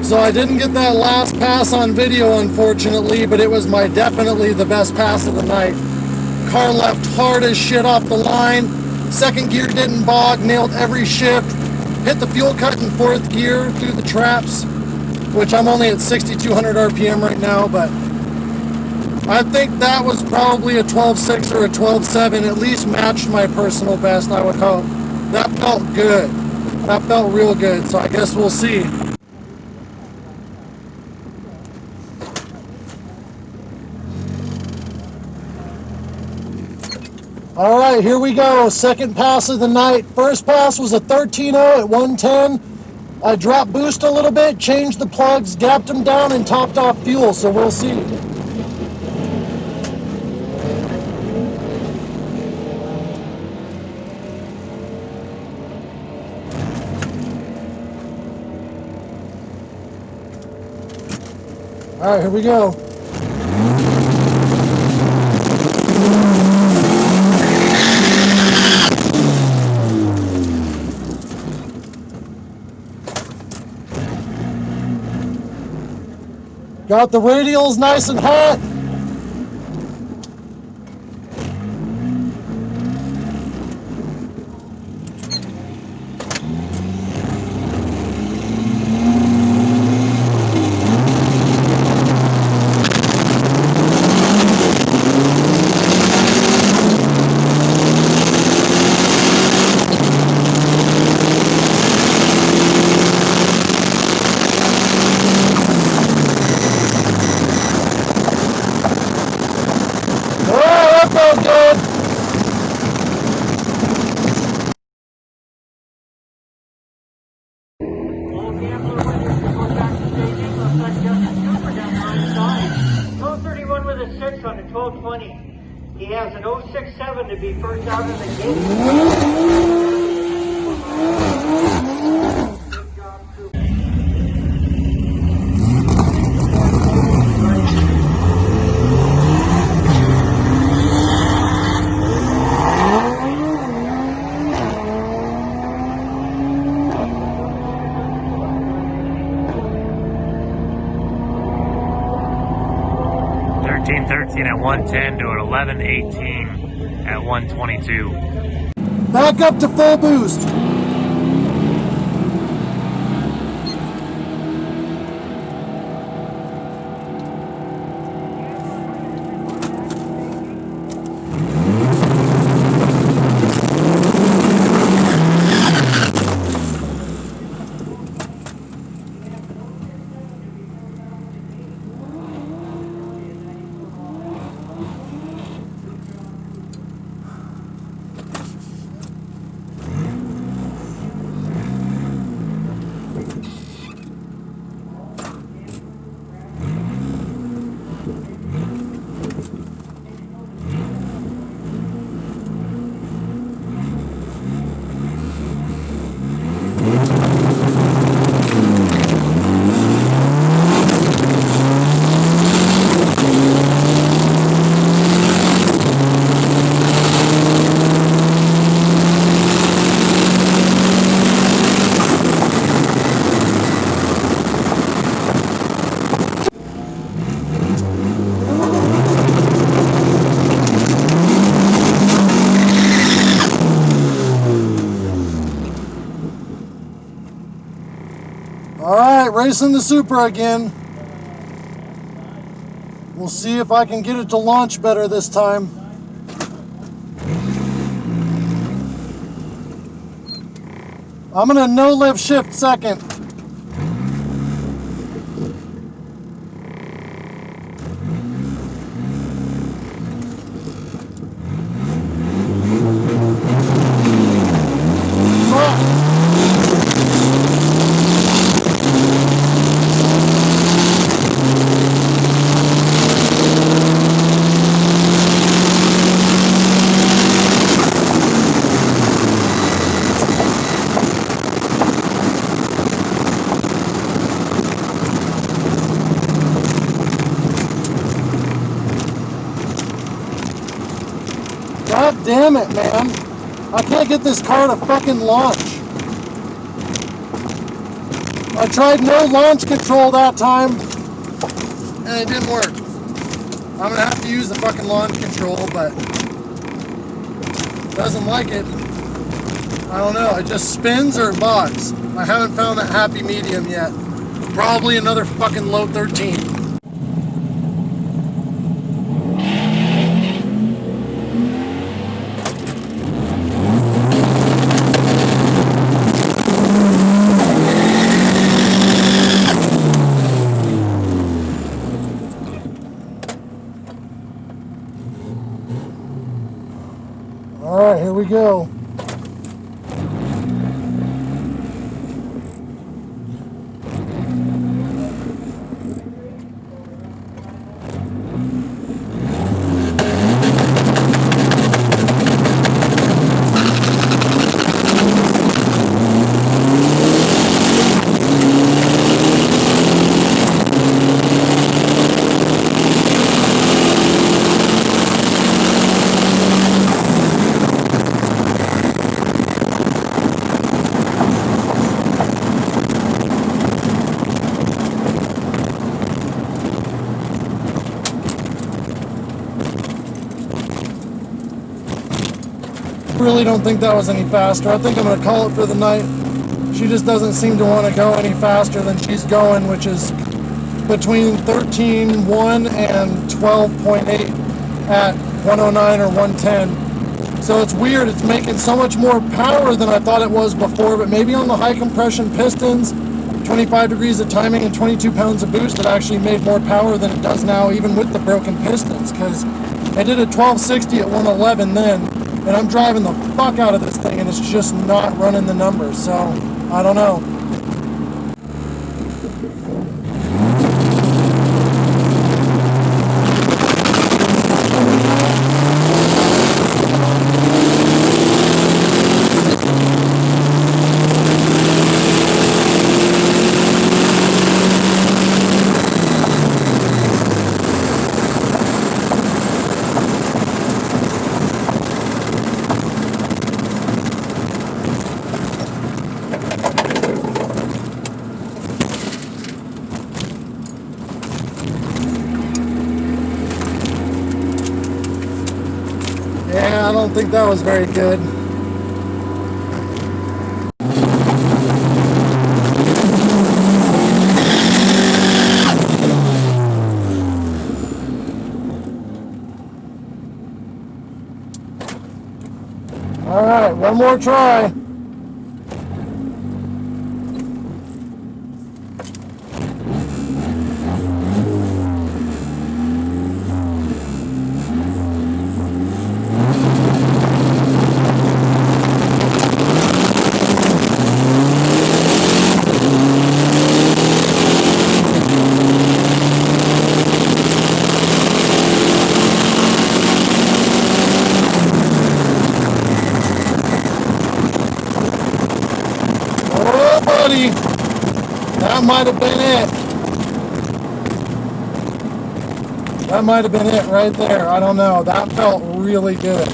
So I didn't get that last pass on video, unfortunately, but it was definitely the best pass of the night. Car left hard as shit off the line. Second gear didn't bog, nailed every shift. Hit the fuel cut in fourth gear through the traps, which I'm only at 6,200 RPM right now, but I think that was probably a 12.6 or a 12.7, at least matched my personal best, I would hope. That felt good. That felt real good, so I guess we'll see. All right, here we go. Second pass of the night. First pass was a 13.0 at 110. I dropped boost a little bit, changed the plugs, gapped them down, and topped off fuel, so we'll see. All right, here we go. Got the radials nice and hot. On a 1220. He has an 067 to be first out of the gate. At 110 to an 1118 at 122. Back up to full boost. racing the Supra again. We'll see if I can get it to launch better this time. I'm gonna no-lift shift second. God damn it, man. I can't get this car to fucking launch. I tried no launch control that time, and it didn't work. I'm gonna have to use the fucking launch control, but doesn't like it. I don't know, it just spins or it bogs. I haven't found that happy medium yet. Probably another fucking low 13. All right, here we go. Really don't think that was any faster. I think I'm going to call it for the night. She just doesn't seem to want to go any faster than she's going, which is between 13.1 and 12.8 at 109 or 110. So it's weird. It's making so much more power than I thought it was before, but maybe on the high compression pistons, 25 degrees of timing and 22 pounds of boost, it actually made more power than it does now, even with the broken pistons, because I did a 1260 at 111 then, and I'm driving the fuck out of this thing, and it's just not running the numbers. So I don't know. Yeah, I don't think that was very good. All right, one more try. That might have been it. That might have been it right there. I don't know. That felt really good.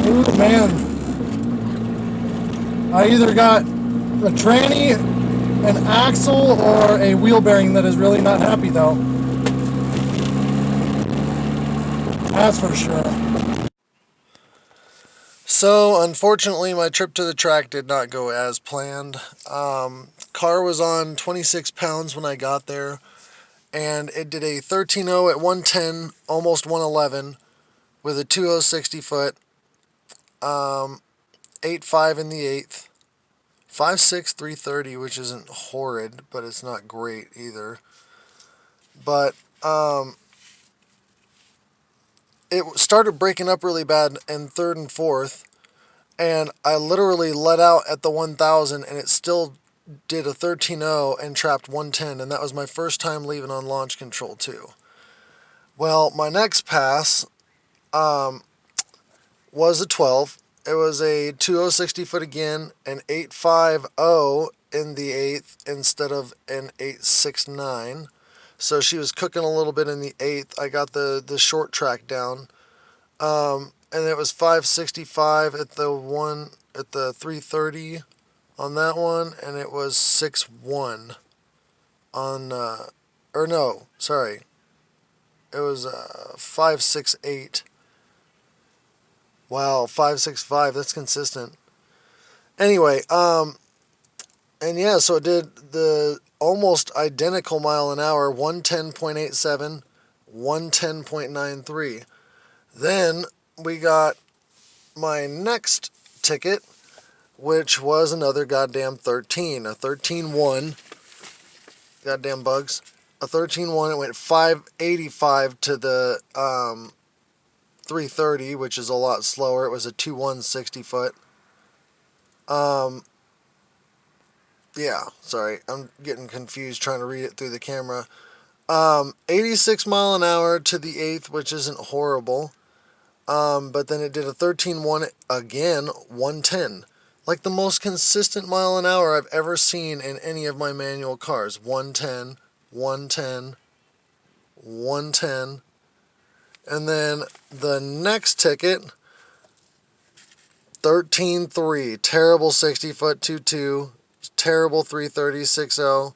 Ooh, man. I either got a tranny, an axle, or a wheel bearing that is really not happy though. That's for sure. So, unfortunately, my trip to the track did not go as planned. Car was on 26 pounds when I got there, and it did a 13.0 at 110, almost 111, with a 2.0 60-foot, 8.5 in the eighth, 5.6 330, which isn't horrid, but it's not great either. But it started breaking up really bad in third and fourth, and I literally let out at the 1000, and it still did a 13.0 and trapped 110, and that was my first time leaving on launch control too. Well, my next pass was a 12. It was a 2.0 60-foot again, an 8.50 in the eighth instead of an 8.69. So she was cooking a little bit in the eighth. I got the short track down, and it was 5.65 at the 330 on that one, and it was 6.1 on or no, sorry, it was 5.68. Wow, 5.65. That's consistent. Anyway, and yeah, so it did the almost identical mile an hour, 110.87, 110.93. Then we got my next ticket, which was another goddamn 13, a 13.1. Goddamn bugs. A 13.1. It went 5.85 to the 330, which is a lot slower. It was a 2.1 60-foot. Yeah, sorry. I'm getting confused trying to read it through the camera. 86 mile an hour to the eighth, which isn't horrible. But then it did a 13.1 again, 110. Like the most consistent mile an hour I've ever seen in any of my manual cars. 110, 110, 110. And then the next ticket, 13.3. Terrible 60-foot 2.2. Terrible 330 6.0.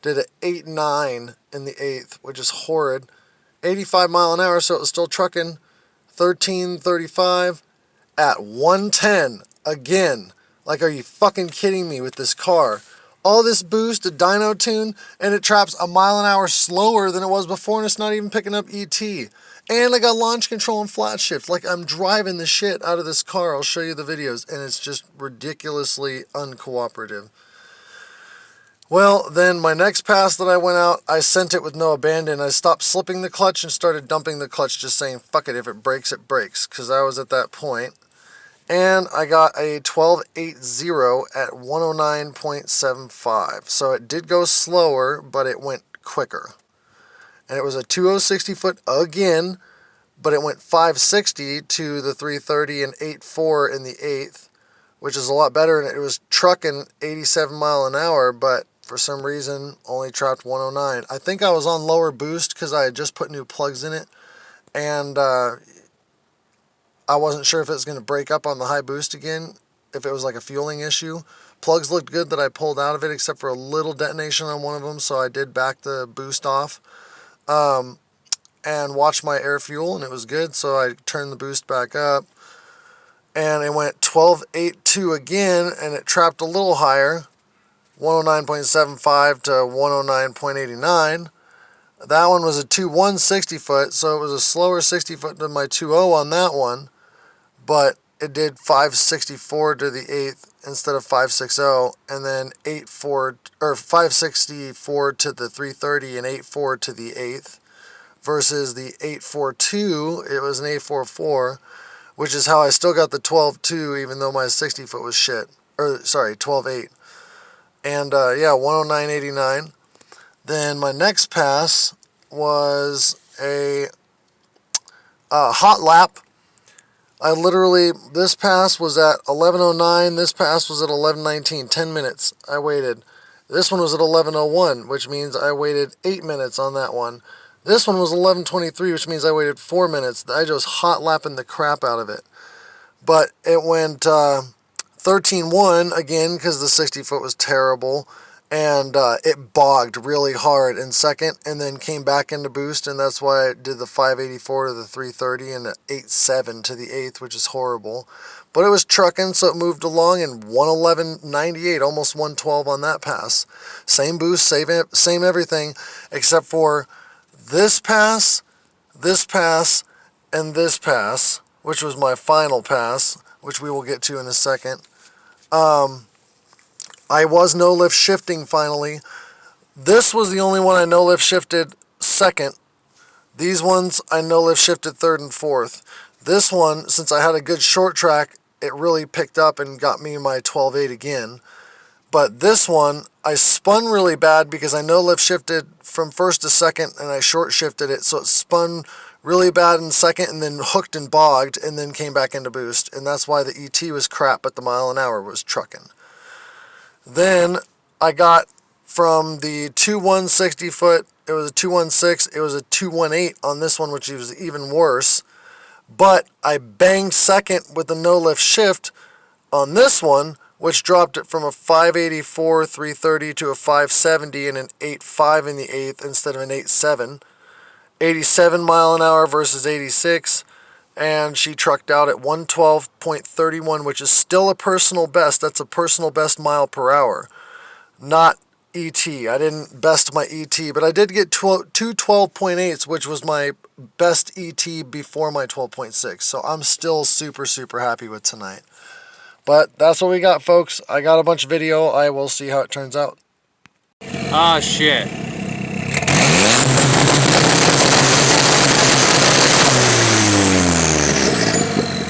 Did an 8.9 in the eighth, which is horrid. 85 mile an hour, so it was still trucking. 13.35 at 110 again. Like, are you fucking kidding me with this car? All this boost, a dyno tune, and it traps a mile an hour slower than it was before, and it's not even picking up ET. And I got launch control and flat shift. Like, I'm driving the shit out of this car. I'll show you the videos, and it's just ridiculously uncooperative. Well, then my next pass that I went out, I sent it with no abandon. I stopped slipping the clutch and started dumping the clutch, just saying, fuck it, if it breaks, it breaks, because I was at that point. And I got a 12.80 at 109.75. So it did go slower, but it went quicker. And it was a 2.0 60-foot again, but it went 5.60 to the 330 and 8.4 in the eighth, which is a lot better. And it was trucking 87 mile an hour, but for some reason only trapped 109. I think I was on lower boost because I had just put new plugs in it, and I wasn't sure if it was going to break up on the high boost again, if it was like a fueling issue. Plugs looked good that I pulled out of it, except for a little detonation on one of them, so I did back the boost off and watched my air fuel, and it was good, so I turned the boost back up. And it went 12.82 again, and it trapped a little higher, 109.75 to 109.89. That one was a 2.1 60-foot, so it was a slower 60-foot than my 2.0 on that one. But it did 5.64 to the eighth instead of 5.60, and then 8.4 or 5.64 to the 330 and 8.4 to the eighth, versus the 8.42. It was an 8.44, which is how I still got the 12.2, even though my 60-foot was shit. Or sorry, 12.8. And yeah, 109.89. Then my next pass was a hot lap. I literally, this pass was at 11.09, this pass was at 11.19, 10 minutes I waited. This one was at 11.01, which means I waited 8 minutes on that one. This one was 11.23, which means I waited 4 minutes. I just hot lapping the crap out of it. But it went 13.1 again, because the 60-foot was terrible. and it bogged really hard in second and then came back into boost, and that's why I did the 584 to the 330 and the 87 to the 8th, which is horrible. But it was trucking, so it moved along, and 111.98, almost 112 on that pass. Same boost, same everything, except for this pass, and this pass, which was my final pass, which we will get to in a second. I was no lift shifting finally. This was the only one I no lift shifted second. These ones I no lift shifted third and fourth. This one, since I had a good short track, it really picked up and got me my 12.8 again. But this one, I spun really bad because I no lift shifted from first to second and I short shifted it. So it spun really bad in second and then hooked and bogged and then came back into boost. And that's why the ET was crap, but the mile an hour was trucking. Then I got from the 2,160 foot, it was a 216, it was a 218 on this one, which was even worse. But I banged second with the no lift shift on this one, which dropped it from a 584 330 to a 570 and an 8.5 in the 8th instead of an 8.7. 87 mile an hour versus 86. And she trucked out at 112.31, which is still a personal best. That's a personal best mile per hour, not ET. I didn't best my ET, but I did get two 12.8s, which was my best ET before my 12.6. So I'm still super, super happy with tonight. But that's what we got, folks. I got a bunch of video. I will see how it turns out. Ah, shit.